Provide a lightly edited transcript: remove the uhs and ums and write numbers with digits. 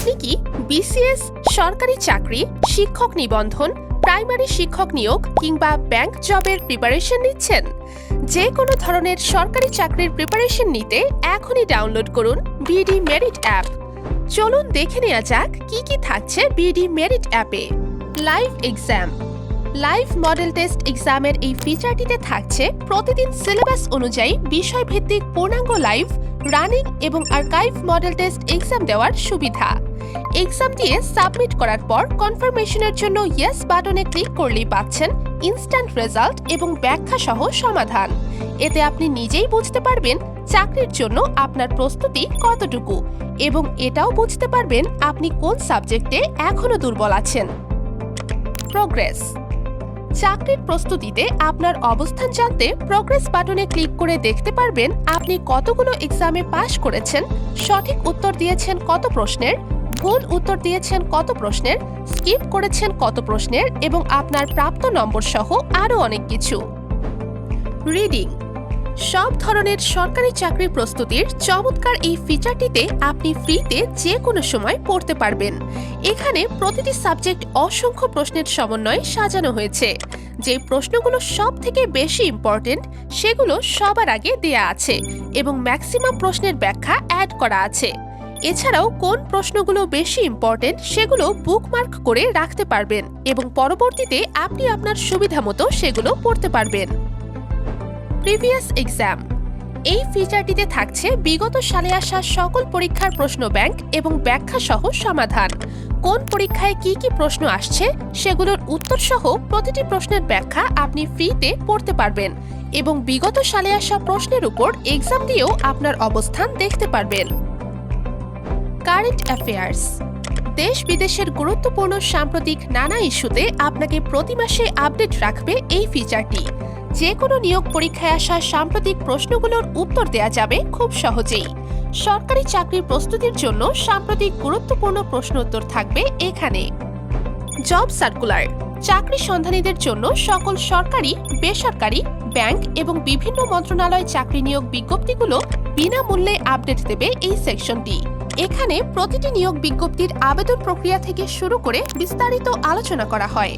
আপনি কি বিসিএস, সরকারি চাকরি, শিক্ষক নিবন্ধন, প্রাইমারি শিক্ষক নিয়োগ কিংবা ব্যাংক জবের প্রিপারেশন নিচ্ছেন? যে কোনো ধরনের সরকারি চাকরির প্রিপারেশন নিতে এখনই ডাউনলোড করুন বিডি মেরিট অ্যাপ। চলুন দেখে নেওয়া যাক কি কি থাকছে বিডি মেরিট অ্যাপে। Live exam, live model test এক্সামের এই ফিচারটিতে থাকছে প্রতিদিন সিলেবাস অনুযায়ী বিষয়ভিত্তিক পূর্ণাঙ্গ লাইভ, রানিং এবং আর্কাইভ মডেল টেস্ট এক্সাম দেওয়ার সুবিধা। এক্সাম দিয়ে সাবমিট করার পর কনফার্মেশনের জন্য ইয়েস বাটনে ক্লিক করলেই পাচ্ছেন ইনস্ট্যান্ট রেজাল্ট এবং ব্যাখ্যা সহ সমাধান। এতে আপনি নিজেই বুঝতে পারবেন চাকরির জন্য আপনার প্রস্তুতি কতটুকু এবং এটাও বুঝতে পারবেন আপনি কোন সাবজেক্টে এখনো দুর্বল আছেন। প্রোগ্রেস, চাকরির প্রস্তুতিতে আপনার অবস্থান জানতে প্রোগ্রেস বাটনে ক্লিক করে দেখতে পারবেন আপনি কতগুলো এক্সামে পাশ করেছেন, সঠিক উত্তর দিয়েছেন কত প্রশ্নের, ভুল উত্তর দিয়েছেন কত প্রশ্নের, স্কিপ করেছেন কত প্রশ্নের এবং আপনার প্রাপ্ত নম্বর সহ আরও অনেক কিছু। রিডিং, সব ধরনের সরকারি চাকরির প্রস্তুতির চমৎকার এই ফিচারটিতে আপনি ফ্রিতে যে কোনো সময় পড়তে পারবেন। এখানে প্রতিটি সাবজেক্ট অসংখ্য প্রশ্নের সমন্বয়ে সাজানো হয়েছে। যে প্রশ্নগুলো সব থেকে বেশি ইম্পর্টেন্ট সেগুলো সবার আগে দেয়া আছে এবং ম্যাক্সিমাম প্রশ্নের ব্যাখ্যা অ্যাড করা আছে। এছাড়াও কোন প্রশ্নগুলো বেশি ইম্পর্টেন্ট সেগুলো বুকমার্ক করে রাখতে পারবেন এবং পরবর্তীতে আপনি আপনার সুবিধামতো সেগুলো পড়তে পারবেন। প্রিভিয়াস এক্সাম, এই ফিচারটিতে থাকছে বিগত সালে আসা সকল পরীক্ষার প্রশ্ন ব্যাংক এবং ব্যাখ্যা সহ সমাধান। কোন পরীক্ষায় কি কি প্রশ্ন আসছে সেগুলোর উত্তর সহ প্রতিটি প্রশ্নের ব্যাখ্যা আপনি ফ্রিতে পড়তে পারবেন এবং বিগত সালে আসা প্রশ্নের উপর এক্সাম দিয়েও আপনার অবস্থান দেখতে পারবেন। কারেন্ট অ্যাফেয়ার্স, দেশ বিদেশের গুরুত্বপূর্ণ সাম্প্রতিক নানা ইস্যুতে আপনাকে প্রতি মাসে আপডেট রাখবে এই ফিচারটি। যে কোনো নিয়োগ পরীক্ষায় আসা সাম্প্রতিক প্রশ্নগুলোর উত্তর দেয়া যাবে খুব সহজেই। সরকারি চাকরির প্রস্তুতির জন্য সাম্প্রতিক গুরুত্বপূর্ণ প্রশ্ন উত্তর থাকবে এখানে। জব সার্কুলার, চাকরি সন্ধানীদের জন্য সকল সরকারি, বেসরকারি, ব্যাংক এবং বিভিন্ন মন্ত্রণালয় চাকরি নিয়োগ বিজ্ঞপ্তিগুলো বিনামূল্যে আপডেট দেবে এই সেকশনটি। এখানে প্রতিটি নিয়োগ বিজ্ঞপ্তির আবেদন প্রক্রিয়া থেকে শুরু করে বিস্তারিত আলোচনা করা হয়।